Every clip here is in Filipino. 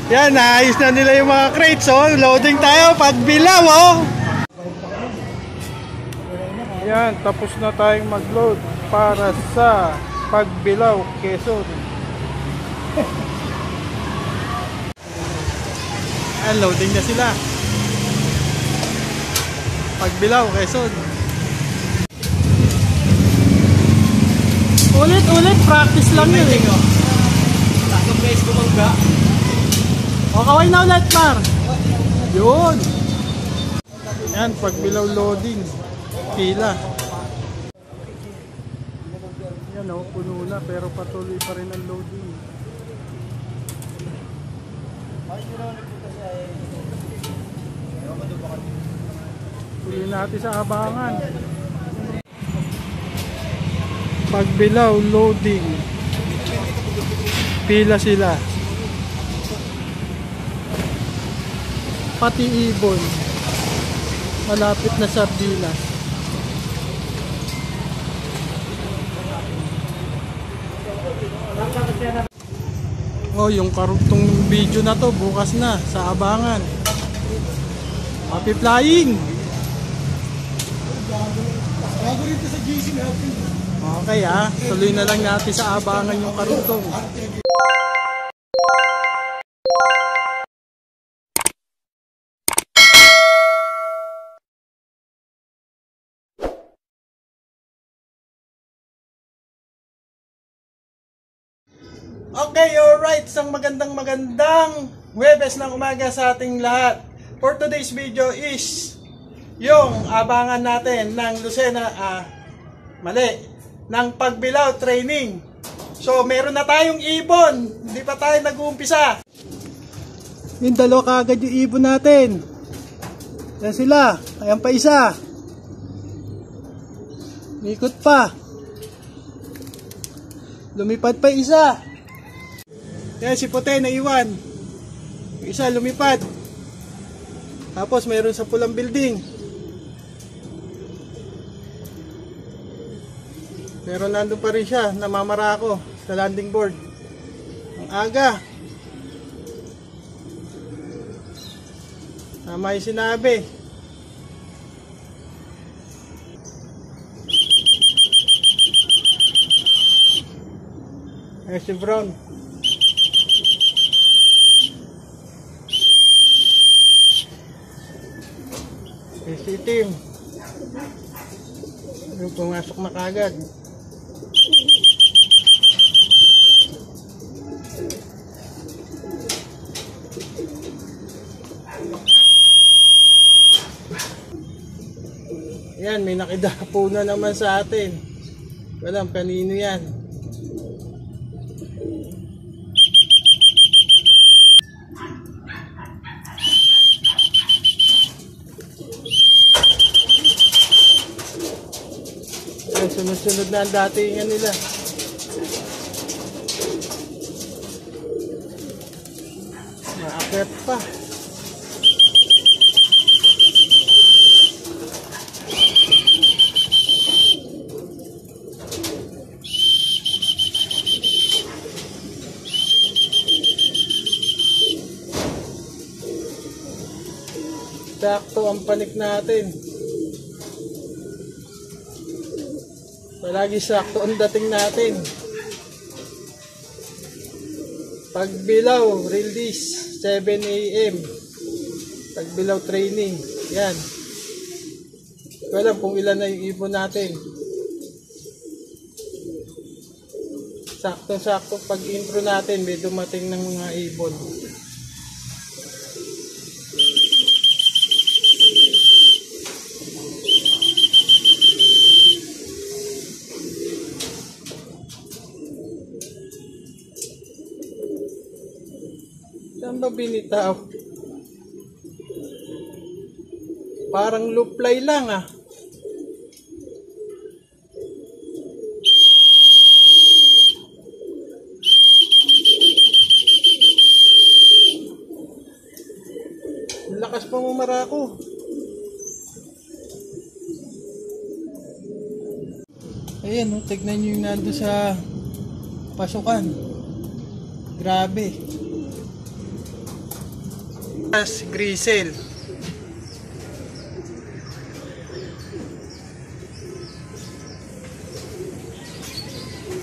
Yan, naayos na nila yung mga crates, oh. Loading tayo, pagbilaw, oh. Yan, tapos na tayong mag-load para sa Pagbilao, Quezon. Yan, loading na sila. Pagbilao, Quezon. Ulit-ulit, practice lang yun, eh. Tatlong guys kumangga. O, kaway na ulit, Mar. Yun. Yan, Pagbilao loading. Pila. Yan, o, puno na, pero patuloy pa rin ang loading. Tuloy natin sa abangan. Pagbilao loading. Pila sila. Pati ibon. Malapit na sardinas. Oh, yung karugtong video na to bukas na sa abangan. Happy flying. Bago rito sa GC natin. Okay, tuloy na lang natin sa abangan yung karugtong. Okay, alright. Isang magandang Huwebes ng umaga sa ating lahat. For today's video is yung abangan natin ng ng Pagbilao training. So, meron na tayong ibon. Hindi pa tayo nag-uumpisa. Yung dalawa kagad yung ibon natin. Yan sila. Ayan pa isa. Ikot pa. Lumipad pa isa. Yan si Puti na iwan. Yung isa lumipad. Tapos mayroon sa pulang building. Pero nandun pa rin siya, namamara ako sa landing board. Ang aga. Tama yung sinabi. Ayan si Brown. Si Tim. Yung pumasok na kagad. Yan, may nakidapo na naman sa atin. Walang kanino yan. Yan, sunod-sunod na ang datingan nila. Maakyat pa. Sakto ang panik natin. Palagi sakto ang dating natin. Pagbilao, release 7 AM. Pagbilao training. Yan. Wala kung ilan na yung ibon natin. Sakto-sakto pag intro natin may dumating ng mga ibon. Saan ba binitaw? Parang luplay lang Lakas pa mamara ko. Ayan, tignan nyo yung nando sa pasukan. Grabe. Grisel.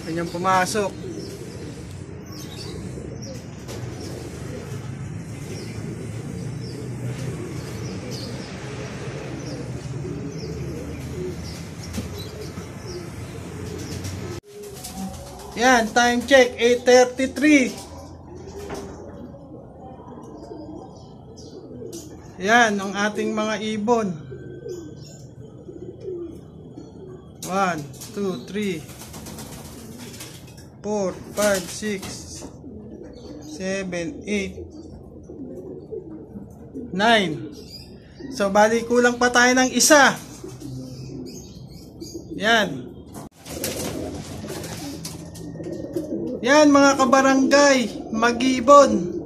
Kanyang pumasok. Yan, time check 8:33. Yan ang ating mga ibon. 1, 2, 3, 4, 5, 6, 7, 8, 9. So bali kulang pa tayo ng isa. Yan. Yan mga kabarangay, mag-ibon.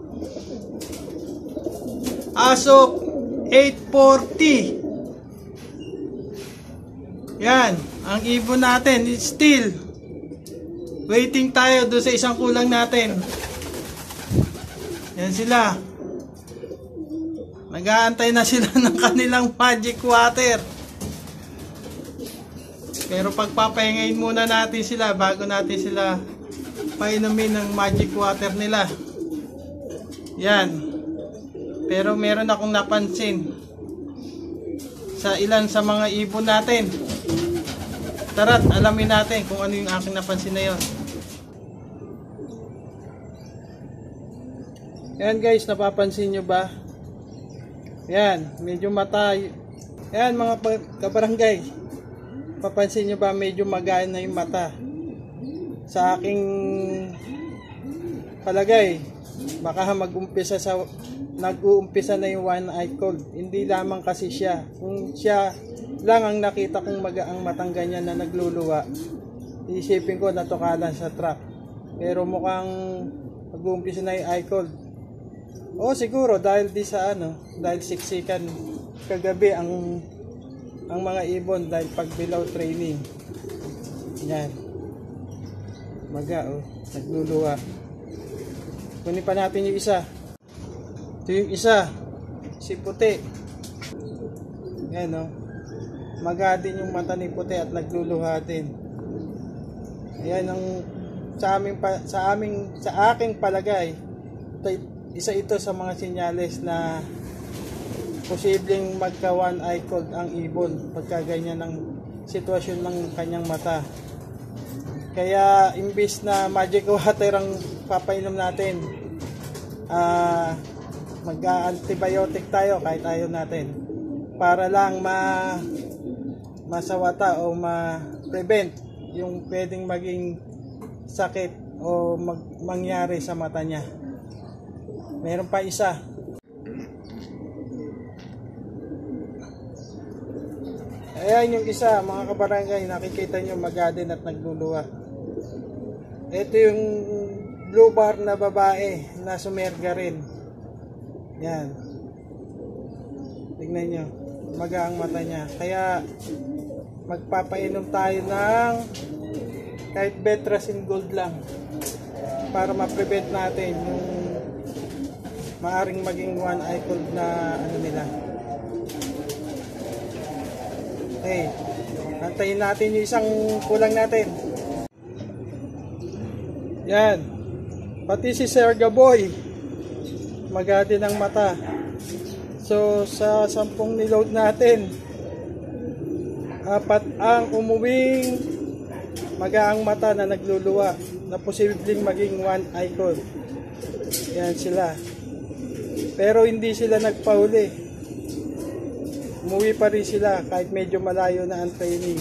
Asok 840. Yan, ang ibon natin is still waiting tayo doon sa isang kulang natin. Yan sila. Nag-aantay na sila ng kanilang magic water. Pero pagpapahingayin muna natin sila bago natin sila painumin ng magic water nila. Yan. Pero meron akong napansin sa ilan sa mga ibon natin. Tara't alamin natin kung ano yung aking napansin na yon. Yan guys, napapansin nyo ba? Yan, medyo mata. Yan mga kabarangay, papansin nyo ba medyo magaan na yung mata? Sa aking palagay, baka nag-uumpisa na yung one-eye cold. Hindi lamang kasi siya. Kung siya lang ang nakita kong magaang matang ganyan na nagluluwa, isipin ko natukalan sa trap. Pero mukhang nag-uumpisa na yung eye cold. O siguro dahil dahil siksikan kagabi ang mga ibon dahil pag below training. Yan. Nagluluwa. Kunin pa natin yung isa. Ito yung isa, si puti. Yan o. Maga din yung mata ni puti at nagluluha din. Ayan ang sa aking palagay. Isa ito sa mga senyales na posibleng magka one eye cold ang ibon pagka ganyan ang sitwasyon ng kanyang mata. Kaya imbis na magic water ang papainom natin, mag-antibiotic tayo kahit ayaw natin para lang masawata o ma-prevent yung pwedeng maging sakit o mangyari sa mata niya. Meron pa isa. Ayan yung isa mga kabarangay, nakikita nyo magadin at nagluluwa. Ito yung blue bar na babae na sumerga rin. Yan. Tingnan nyo. Maga ang mata niya. Kaya magpapainom tayo ng kahit Betrasin Gold lang para ma-prevent natin yung maaring maging one eye cold na nila. Okay. Antayin natin yung isang kulang natin. Yan. Pati si Sir Gaboy magadi ng mata. So sa 10 niload natin, 4 ang umuwing magaang mata na nagluluwa na posibleng maging one eye cold. Yan sila. Pero hindi sila nagpahuli. Umuwi pa rin sila kahit medyo malayo na ang training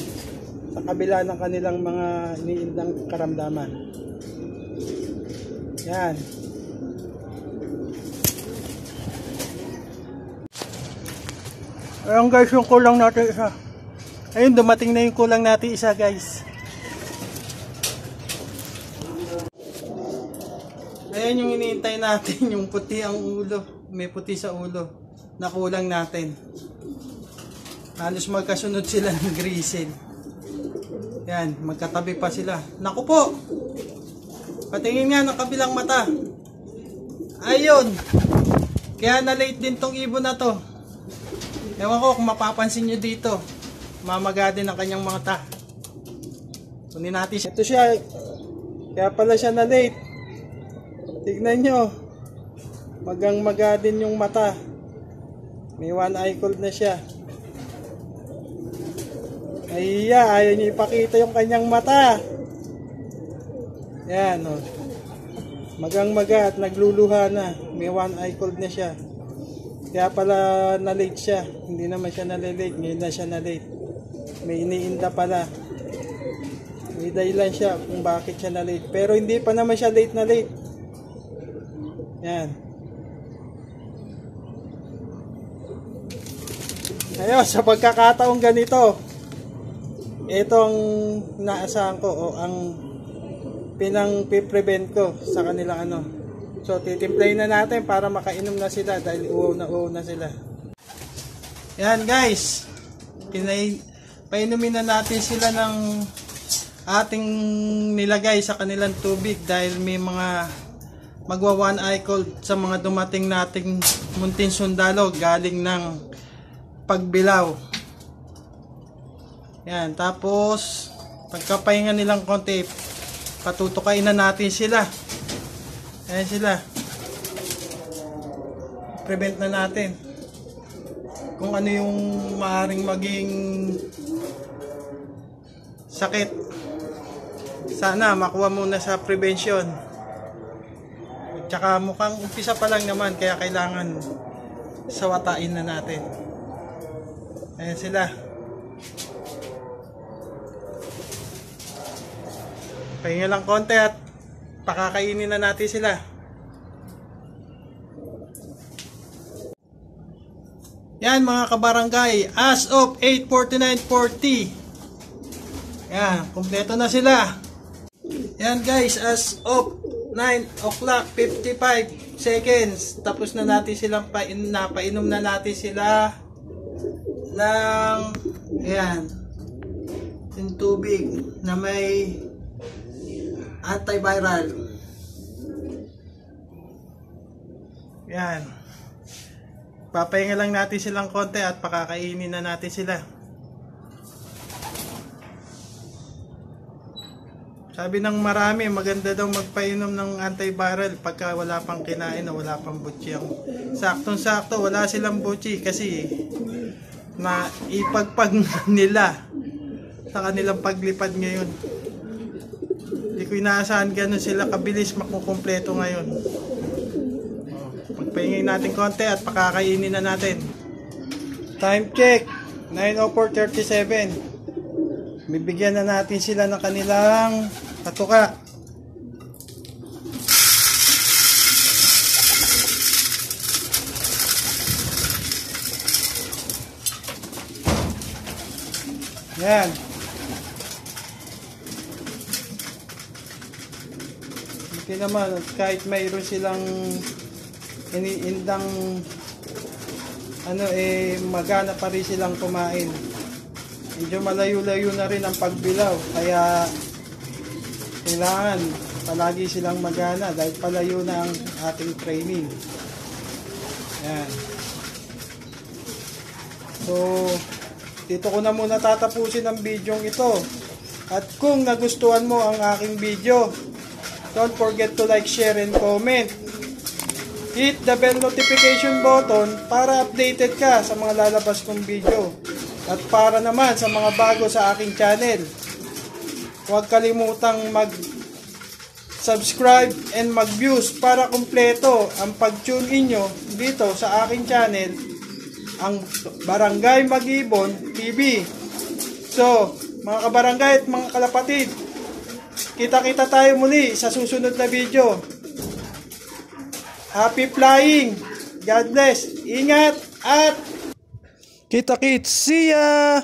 sa kabila ng kanilang mga iniindang karamdaman. Yan. Ayan guys, yung kulang natin isa. Ayun, dumating na yung kulang natin isa guys. Ayan yung iniintay natin, yung puti ang ulo. May puti sa ulo na kulang natin. Halos magkasunod sila ng Grisel. Yan, magkatabi pa sila. Naku po! Patingin nga ng kabilang mata. Ayun! Kaya na-late din tong ibon na to. Ewan ko kung mapapansin nyo dito. Mamaga din ang kanyang mga mata. Kunin natin siya. Ito siya. Kaya pala siya na-late. Tignan nyo. Magang-maga din yung mata. May one eye cold na siya. Ayan, ayaw niya ipakita yung kanyang mata. Yan, o. Magang-maga at nagluluha na. May one eye cold na siya. Kaya pala na-late siya. Hindi naman siya na-late. Ngayon na siya na-late. May iniinda pala. May dahilan siya kung bakit siya na-late. Pero hindi pa naman siya late na late. Yan. Ayun, sa pagkakataong ganito, itong naasahan ko o ang pinang-prevent ko sa kanilang ano. So, titimplayin na natin para makainom na sila dahil uhaw na sila. Yan guys, painumin na natin sila ng ating nilagay sa kanilang tubig dahil may mga magwa one eye cold sa mga dumating nating munting sundalo galing ng pagbilaw. Yan, tapos pagkapahinga nilang konti, patutukain na natin sila. Ayan sila. Prevent na natin kung ano yung maaaring maging sakit. Sana makuha muna sa prevention. Tsaka mukhang umpisa pa lang naman, kaya kailangan sawatain na natin. Ayan sila. Pahinga lang konti at pakakainin na natin sila. Yan mga kabarangay, as of 8:49:40. Yan, kumpleto na sila. Yan guys, as of 9:55 tapos na natin silang painom na natin sila ng ayan, yung tubig na may antiviral. Yan. Papahinga lang natin silang konti at pakakainin na natin sila. Sabi ng marami, maganda daw magpainom ng antiviral pagka wala pang kinain o wala pang butchi. Saktong-sakto, wala silang butchi kasi na ipagpag nila sa kanilang paglipad ngayon. Hindi ko inaasahan gano'n sila kabilis makukumpleto ngayon. Magpahingay natin konti at pakakainin na natin. Time check, 9:04:37. Bibigyan na natin sila ng kanilang patuka. Yan. Buti naman, kahit mayroon silang iniindang magana pa rin silang kumain. Medyo malayo-layo na rin ang pagbilaw, kaya kailangan palagi silang magana dahil palayo na ang ating training. Yan. So, dito ko na muna tatapusin ang video ito. At kung nagustuhan mo ang aking video, don't forget to like, share, and comment. Hit the bell notification button para updated ka sa mga lalabas kong video. At para naman sa mga bago sa aking channel, huwag kalimutang mag-subscribe and mag-views para kumpleto ang pag-tune in nyo dito sa aking channel, ang Barangay Mag-ibon TV. So, mga kabarangay at mga kalapatid, kita-kita tayo muli sa susunod na video. Happy flying! God bless! Ingat at kita-kits! See ya!